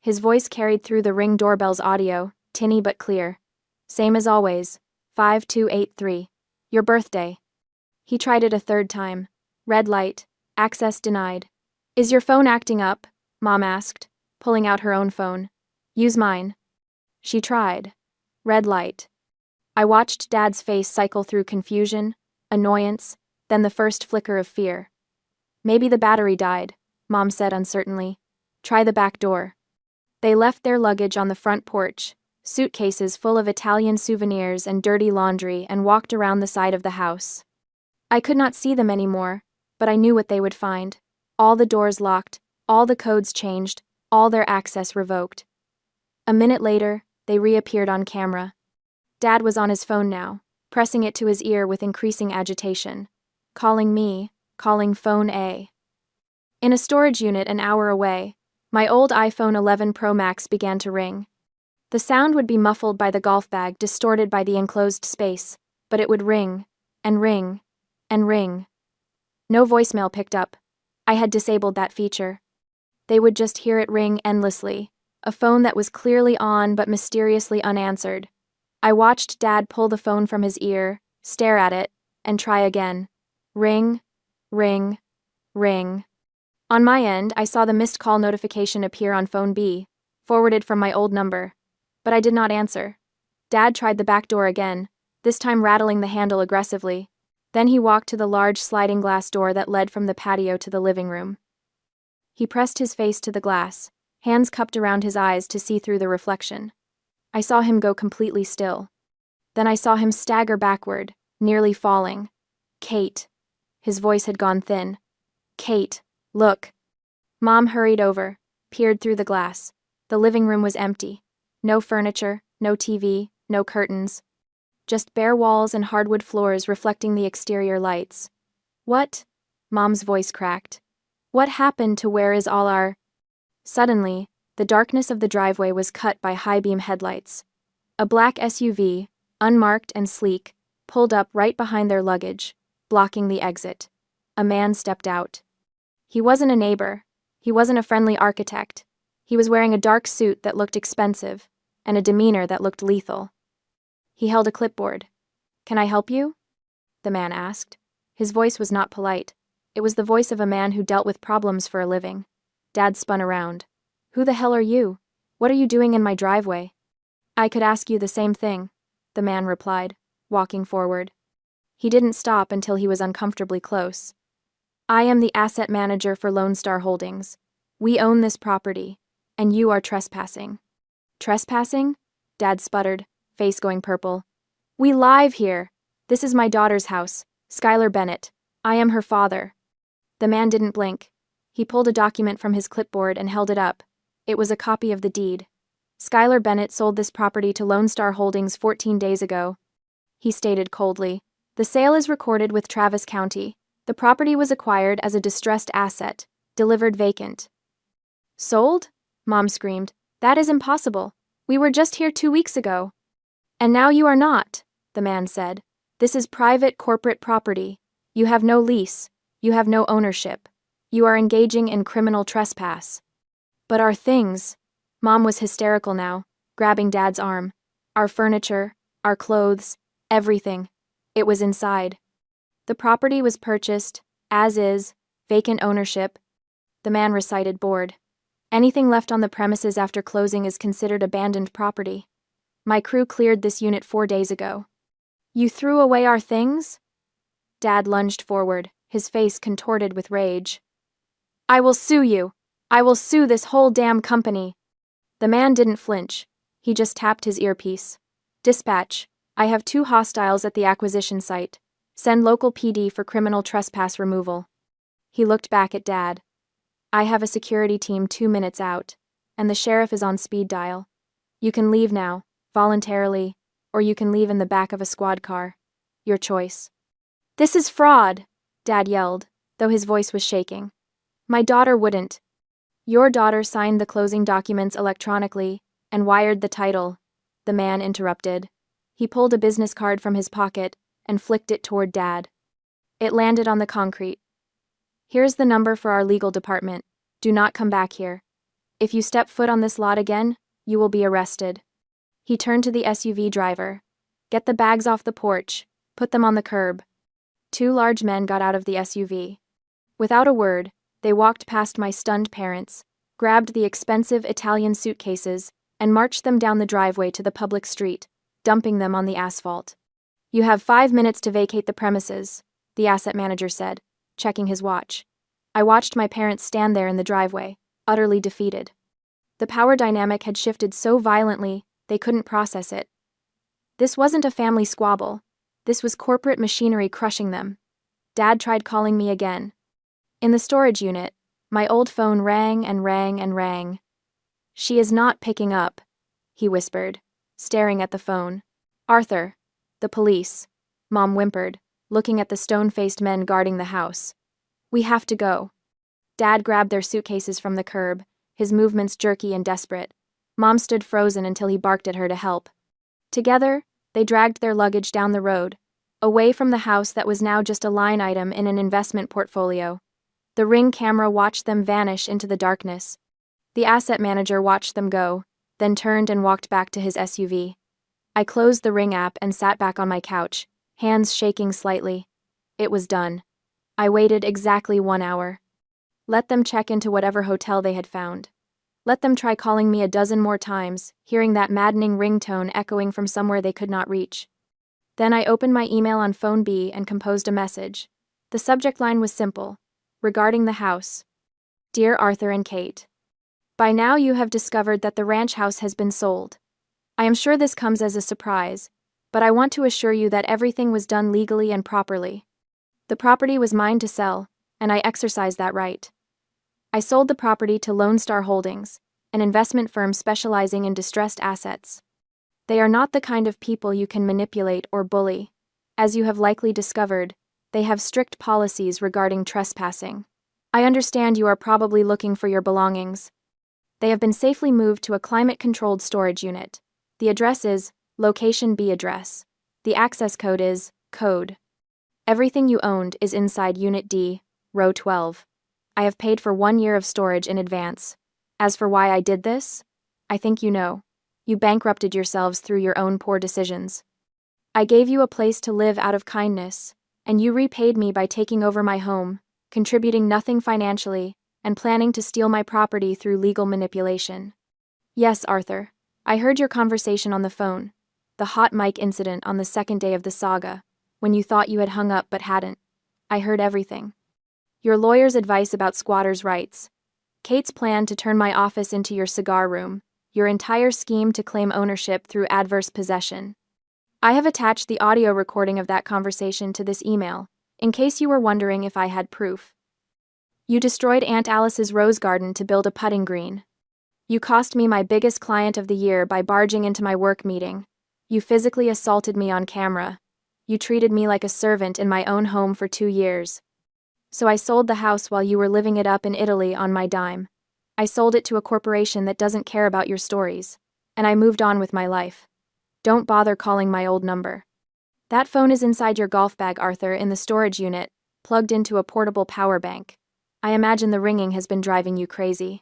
His voice carried through the Ring doorbell's audio, tinny but clear. Same as always. 5283. Your birthday. He tried it a third time. Red light. Access denied. Is your phone acting up? Mom asked, pulling out her own phone. Use mine. She tried. Red light. I watched Dad's face cycle through confusion, annoyance, then the first flicker of fear. Maybe the battery died, Mom said uncertainly. Try the back door. They left their luggage on the front porch, suitcases full of Italian souvenirs and dirty laundry, and walked around the side of the house. I could not see them anymore, but I knew what they would find. All the doors locked, all the codes changed, all their access revoked. A minute later, they reappeared on camera. Dad was on his phone now, pressing it to his ear with increasing agitation. Calling me, calling phone A. In a storage unit an hour away, my old iPhone 11 Pro Max began to ring. The sound would be muffled by the golf bag, distorted by the enclosed space, but it would ring, and ring, and ring. No voicemail picked up. I had disabled that feature. They would just hear it ring endlessly, a phone that was clearly on but mysteriously unanswered. I watched Dad pull the phone from his ear, stare at it, and try again. Ring, ring, ring. On my end, I saw the missed call notification appear on phone B, forwarded from my old number. But I did not answer. Dad tried the back door again, this time rattling the handle aggressively. Then he walked to the large sliding glass door that led from the patio to the living room. He pressed his face to the glass, hands cupped around his eyes to see through the reflection. I saw him go completely still. Then I saw him stagger backward, nearly falling. Kate. His voice had gone thin. Kate, look. Mom hurried over, peered through the glass. The living room was empty. No furniture, no TV, no curtains. Just bare walls and hardwood floors reflecting the exterior lights. What? Mom's voice cracked. What happened to where is all our... Suddenly, the darkness of the driveway was cut by high-beam headlights. A black SUV, unmarked and sleek, pulled up right behind their luggage, blocking the exit. A man stepped out. He wasn't a neighbor. He wasn't a friendly architect. He was wearing a dark suit that looked expensive, and a demeanor that looked lethal. He held a clipboard. "Can I help you?" the man asked. His voice was not polite. It was the voice of a man who dealt with problems for a living. Dad spun around. "Who the hell are you? What are you doing in my driveway?" "I could ask you the same thing," the man replied, walking forward. He didn't stop until he was uncomfortably close. "I am the asset manager for Lone Star Holdings. We own this property, and you are trespassing." "Trespassing?" Dad sputtered, face going purple. "We live here. This is my daughter's house, Skylar Bennett. I am her father." The man didn't blink. He pulled a document from his clipboard and held it up. It was a copy of the deed. "Skylar Bennett sold this property to Lone Star Holdings 14 days ago," he stated coldly. "The sale is recorded with Travis County. The property was acquired as a distressed asset, delivered vacant." "Sold?" Mom screamed. "That is impossible. We were just here 2 weeks ago." "And now you are not," the man said. "This is private corporate property. You have no lease. You have no ownership. You are engaging in criminal trespass." "But our things..." Mom was hysterical now, grabbing Dad's arm. "Our furniture, our clothes, everything. It was inside." "The property was purchased, as is, vacant ownership," the man recited, bored. "Anything left on the premises after closing is considered abandoned property. My crew cleared this unit 4 days ago." "You threw away our things?" Dad lunged forward, his face contorted with rage. I will sue you. I will sue this whole damn company. The man didn't flinch. He just tapped his earpiece. Dispatch. I have 2 hostiles at the acquisition site. Send local PD for criminal trespass removal. He looked back at Dad. I have a security team 2 minutes out, and the sheriff is on speed dial. You can leave now, voluntarily, or you can leave in the back of a squad car. Your choice. This is fraud, Dad yelled, though his voice was shaking. My daughter wouldn't. Your daughter signed the closing documents electronically and wired the title, the man interrupted. He pulled a business card from his pocket and flicked it toward Dad. It landed on the concrete. Here's the number for our legal department. Do not come back here. If you step foot on this lot again, you will be arrested. He turned to the SUV driver. Get the bags off the porch. Put them on the curb. 2 large men got out of the SUV. Without a word, they walked past my stunned parents, grabbed the expensive Italian suitcases, and marched them down the driveway to the public street, dumping them on the asphalt. You have 5 minutes to vacate the premises, the asset manager said, checking his watch. I watched my parents stand there in the driveway, utterly defeated. The power dynamic had shifted so violently, they couldn't process it. This wasn't a family squabble. This was corporate machinery crushing them. Dad tried calling me again. In the storage unit, my old phone rang and rang and rang. She is not picking up, he whispered, staring at the phone. Arthur. The police. Mom whimpered, looking at the stone-faced men guarding the house. We have to go. Dad grabbed their suitcases from the curb, his movements jerky and desperate. Mom stood frozen until he barked at her to help. Together, they dragged their luggage down the road, away from the house that was now just a line item in an investment portfolio. The Ring camera watched them vanish into the darkness. The asset manager watched them go, then turned and walked back to his SUV. I closed the Ring app and sat back on my couch, hands shaking slightly. It was done. I waited exactly 1 hour. Let them check into whatever hotel they had found. Let them try calling me a dozen more times, hearing that maddening ringtone echoing from somewhere they could not reach. Then I opened my email on phone B and composed a message. The subject line was simple. Regarding the house. Dear Arthur and Kate. By now you have discovered that the ranch house has been sold. I am sure this comes as a surprise, but I want to assure you that everything was done legally and properly. The property was mine to sell, and I exercised that right. I sold the property to Lone Star Holdings, an investment firm specializing in distressed assets. They are not the kind of people you can manipulate or bully. As you have likely discovered, they have strict policies regarding trespassing. I understand you are probably looking for your belongings. They have been safely moved to a climate-controlled storage unit. The address is Location B address. The access code is Code. Everything you owned is inside Unit D, Row 12. I have paid for 1 year of storage in advance. As for why I did this, I think you know. You bankrupted yourselves through your own poor decisions. I gave you a place to live out of kindness, and you repaid me by taking over my home, contributing nothing financially, and planning to steal my property through legal manipulation. Yes, Arthur, I heard your conversation on the phone, the hot mic incident on the 2nd day of the saga, when you thought you had hung up but hadn't. I heard everything. Your lawyer's advice about squatters' rights. Kate's plan to turn my office into your cigar room, your entire scheme to claim ownership through adverse possession. I have attached the audio recording of that conversation to this email, in case you were wondering if I had proof. You destroyed Aunt Alice's rose garden to build a putting green. You cost me my biggest client of the year by barging into my work meeting. You physically assaulted me on camera. You treated me like a servant in my own home for 2 years. So I sold the house while you were living it up in Italy on my dime. I sold it to a corporation that doesn't care about your stories, and I moved on with my life. Don't bother calling my old number. That phone is inside your golf bag, Arthur, in the storage unit, plugged into a portable power bank. I imagine the ringing has been driving you crazy.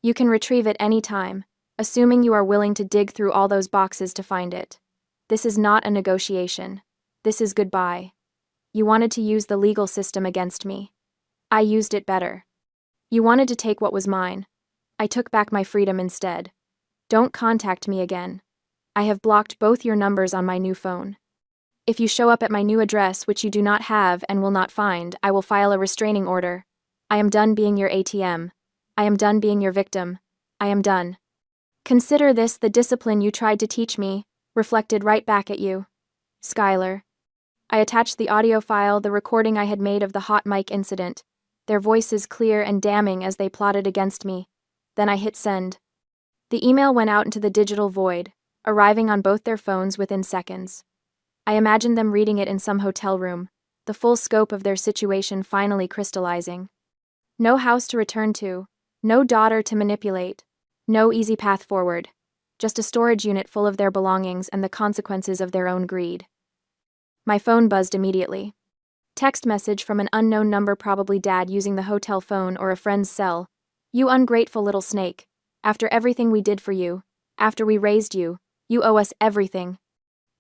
You can retrieve it any time, assuming you are willing to dig through all those boxes to find it. This is not a negotiation. This is goodbye. You wanted to use the legal system against me. I used it better. You wanted to take what was mine. I took back my freedom instead. Don't contact me again. I have blocked both your numbers on my new phone. If you show up at my new address, which you do not have and will not find, I will file a restraining order. I am done being your ATM. I am done being your victim. I am done. Consider this the discipline you tried to teach me, reflected right back at you. Skylar. I attached the audio file, the recording I had made of the hot mic incident, their voices clear and damning as they plotted against me. Then I hit send. The email went out into the digital void, arriving on both their phones within seconds. I imagined them reading it in some hotel room, the full scope of their situation finally crystallizing. No house to return to, no daughter to manipulate, no easy path forward, just a storage unit full of their belongings and the consequences of their own greed. My phone buzzed immediately. Text message from an unknown number, probably Dad using the hotel phone or a friend's cell. You ungrateful little snake. After everything we did for you, after we raised you, you owe us everything.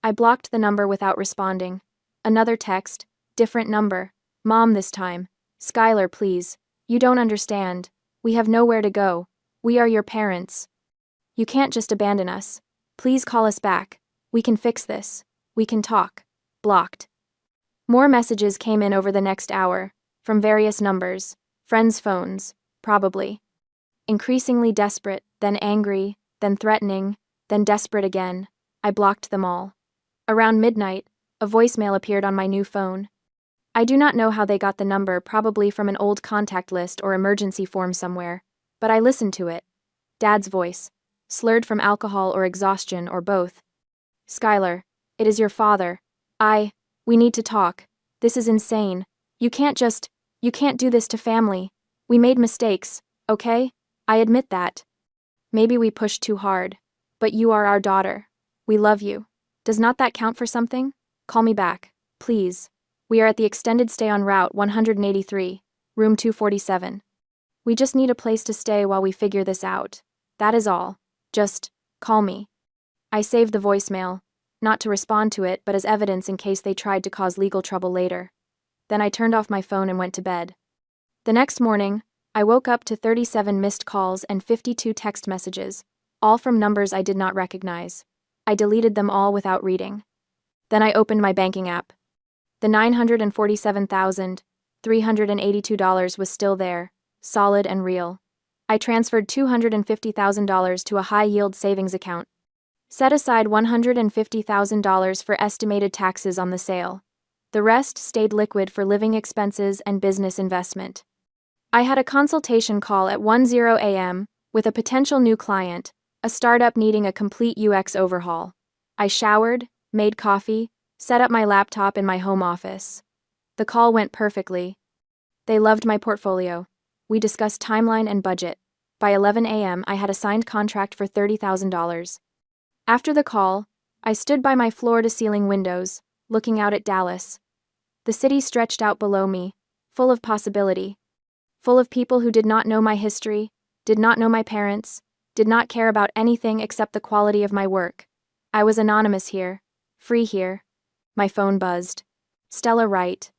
I blocked the number without responding. Another text, different number. Mom this time. Skylar, please. You don't understand. We have nowhere to go. We are your parents. You can't just abandon us. Please call us back. We can fix this. We can talk. Blocked. More messages came in over the next hour, from various numbers, friends' phones, probably. Increasingly desperate, then angry, then threatening, then desperate again. I blocked them all. Around midnight, a voicemail appeared on my new phone. I do not know how they got the number, probably from an old contact list or emergency form somewhere, but I listened to it. Dad's voice, slurred from alcohol or exhaustion or both. Skylar, it is your father. We need to talk. This is insane. You can't do this to family. We made mistakes, okay? I admit that. Maybe we pushed too hard. But you are our daughter. We love you. Does not that count for something? Call me back, please. We are at the extended stay on Route 183, room 247. We just need a place to stay while we figure this out. That is all. Just call me. I saved the voicemail, not to respond to it, but as evidence in case they tried to cause legal trouble later. Then I turned off my phone and went to bed. The next morning, I woke up to 37 missed calls and 52 text messages, all from numbers I did not recognize. I deleted them all without reading. Then I opened my banking app. The $947,382 was still there, solid and real. I transferred $250,000 to a high-yield savings account. Set aside $150,000 for estimated taxes on the sale. The rest stayed liquid for living expenses and business investment. I had a consultation call at 10 a.m. with a potential new client, a startup needing a complete UX overhaul. I showered, made coffee, set up my laptop in my home office. The call went perfectly. They loved my portfolio. We discussed timeline and budget. By 11 a.m., I had a signed contract for $30,000. After the call, I stood by my floor-to-ceiling windows, looking out at Dallas. The city stretched out below me, full of possibility. Full of people who did not know my history, did not know my parents, did not care about anything except the quality of my work. I was anonymous here, free here. My phone buzzed. Stella Wright.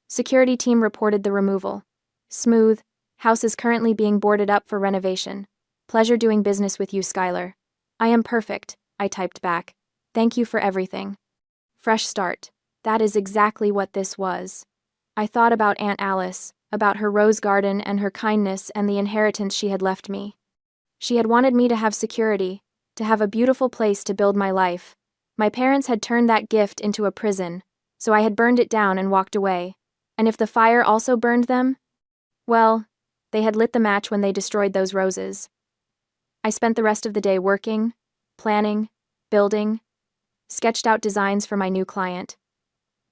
Security team reported the removal. Smooth. House is currently being boarded up for renovation. Pleasure doing business with you, Skylar. I am perfect, I typed back. Thank you for everything. Fresh start. That is exactly what this was. I thought about Aunt Alice, about her rose garden and her kindness and the inheritance she had left me. She had wanted me to have security, to have a beautiful place to build my life. My parents had turned that gift into a prison, so I had burned it down and walked away. And if the fire also burned them? Well, they had lit the match when they destroyed those roses. I spent the rest of the day working, planning, building, sketched out designs for my new client,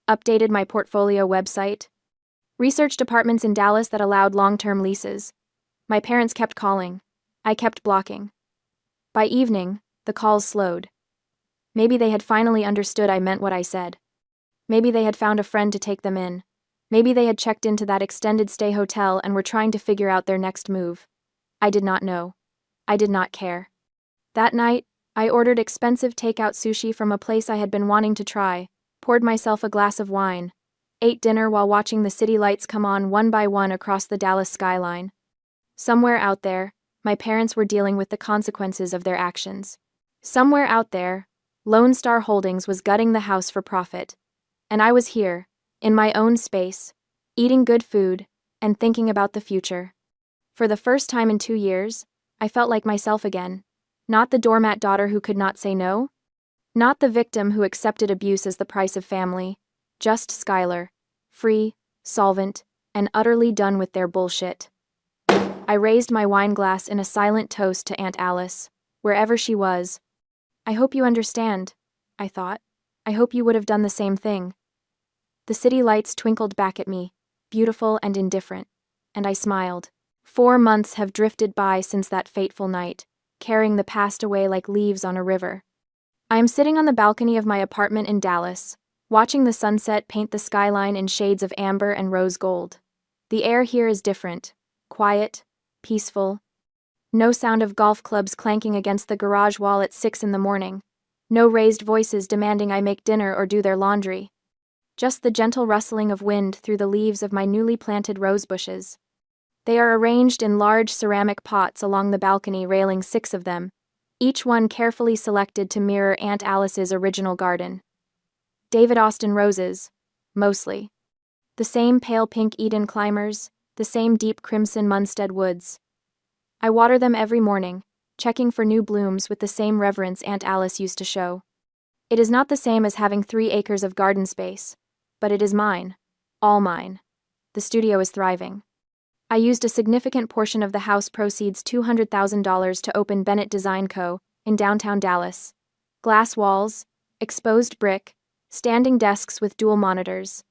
updated my portfolio website, researched apartments in Dallas that allowed long-term leases. My parents kept calling. I kept blocking. By evening, the calls slowed. Maybe they had finally understood I meant what I said. Maybe they had found a friend to take them in. Maybe they had checked into that extended stay hotel and were trying to figure out their next move. I did not know. I did not care. That night, I ordered expensive takeout sushi from a place I had been wanting to try, poured myself a glass of wine, ate dinner while watching the city lights come on one by one across the Dallas skyline. Somewhere out there, my parents were dealing with the consequences of their actions. Somewhere out there, Lone Star Holdings was gutting the house for profit, And I was here, in my own space, eating good food, and thinking about the future. For the first time in 2 years, I felt like myself again. Not the doormat daughter who could not say no. Not the victim who accepted abuse as the price of family. Just Skylar. Free, solvent, and utterly done with their bullshit. I raised my wine glass in a silent toast to Aunt Alice, wherever she was. I hope you understand, I thought. I hope you would have done the same thing. The city lights twinkled back at me, beautiful and indifferent, and I smiled. 4 months have drifted by since that fateful night, carrying the past away like leaves on a river. I am sitting on the balcony of my apartment in Dallas, watching the sunset paint the skyline in shades of amber and rose gold. The air here is different, quiet, peaceful. No sound of golf clubs clanking against the garage wall at 6 in the morning. No raised voices demanding I make dinner or do their laundry. Just the gentle rustling of wind through the leaves of my newly planted rose bushes. They are arranged in large ceramic pots along the balcony railing, 6 of them, each one carefully selected to mirror Aunt Alice's original garden. David Austin roses, mostly. The same pale pink Eden climbers, the same deep crimson Munstead woods. I water them every morning, checking for new blooms with the same reverence Aunt Alice used to show. It is not the same as having 3 acres of garden space, but it is mine, all mine. The studio is thriving. I used a significant portion of the house proceeds, $200,000, to open Bennett Design Co. in downtown Dallas. Glass walls, exposed brick, standing desks with dual monitors.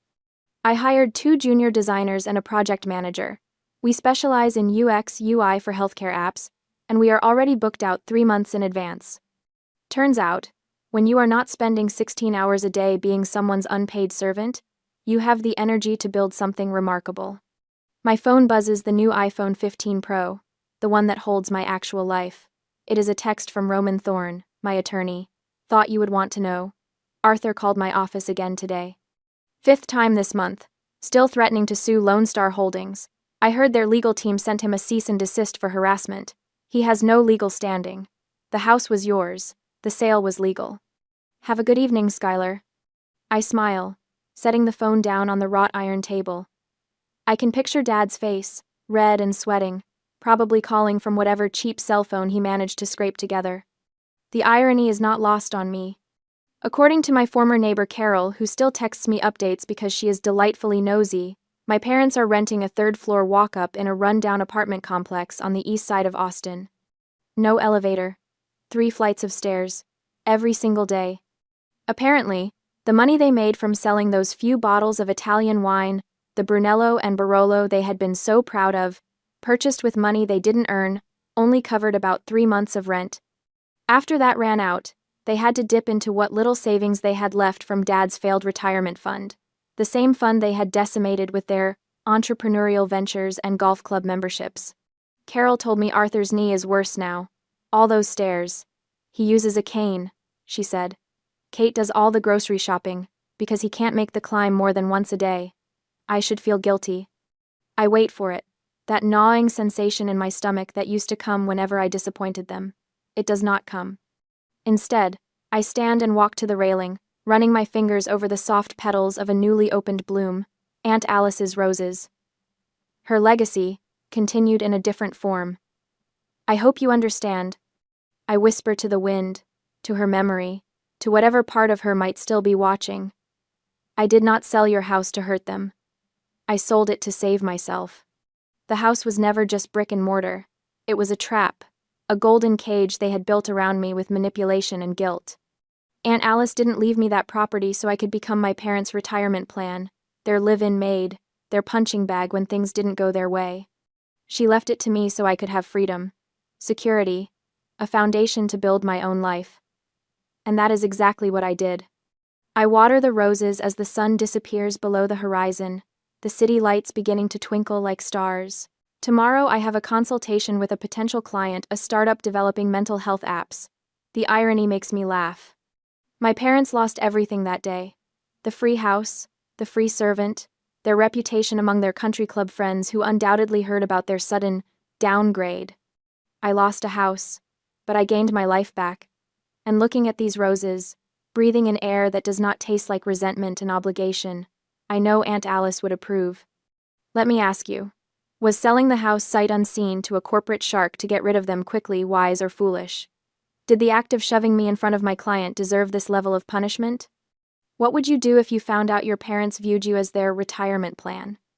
I hired 2 junior designers and a project manager. We specialize in UX UI for healthcare apps, and we are already booked out 3 months in advance. Turns out, when you are not spending 16 hours a day being someone's unpaid servant, you have the energy to build something remarkable. My phone buzzes the new iPhone 15 Pro, the one that holds my actual life. It is a text from Roman Thorne, my attorney. Thought you would want to know. Arthur called my office again today. 5th time this month, still threatening to sue Lone Star Holdings. I heard their legal team sent him a cease and desist for harassment. He has no legal standing. The house was yours. The sale was legal. Have a good evening, Skylar. I smile, setting the phone down on the wrought iron table. I can picture Dad's face, red and sweating, probably calling from whatever cheap cell phone he managed to scrape together. The irony is not lost on me. According to my former neighbor Carol, who still texts me updates because she is delightfully nosy, my parents are renting a 3rd-floor walk-up in a run-down apartment complex on the east side of Austin. No elevator. 3 flights of stairs. Every single day. Apparently, the money they made from selling those few bottles of Italian wine, the Brunello and Barolo they had been so proud of, purchased with money they didn't earn, only covered about 3 months of rent. After that ran out, they had to dip into what little savings they had left from Dad's failed retirement fund, the same fund they had decimated with their entrepreneurial ventures and golf club memberships. Carol told me Arthur's knee is worse now. All those stairs. He uses a cane, she said. Kate does all the grocery shopping, because he can't make the climb more than once a day. I should feel guilty. I wait for it, that gnawing sensation in my stomach that used to come whenever I disappointed them. It does not come. Instead, I stand and walk to the railing, running my fingers over the soft petals of a newly opened bloom, Aunt Alice's roses. Her legacy, continued in a different form. I hope you understand. I whisper to the wind, to her memory, to whatever part of her might still be watching. I did not sell your house to hurt them. I sold it to save myself. The house was never just brick and mortar. It was a trap, a golden cage they had built around me with manipulation and guilt. Aunt Alice didn't leave me that property so I could become my parents' retirement plan, their live-in maid, their punching bag when things didn't go their way. She left it to me so I could have freedom, security, a foundation to build my own life. And that is exactly what I did. I water the roses as the sun disappears below the horizon, the city lights beginning to twinkle like stars. Tomorrow I have a consultation with a potential client, a startup developing mental health apps. The irony makes me laugh. My parents lost everything that day. The free house, the free servant, their reputation among their country club friends who undoubtedly heard about their sudden downgrade. I lost a house, but I gained my life back. And looking at these roses, breathing in air that does not taste like resentment and obligation. I know Aunt Alice would approve. Let me ask you, was selling the house sight unseen to a corporate shark to get rid of them quickly wise or foolish? Did the act of shoving me in front of my client deserve this level of punishment? What would you do if you found out your parents viewed you as their retirement plan?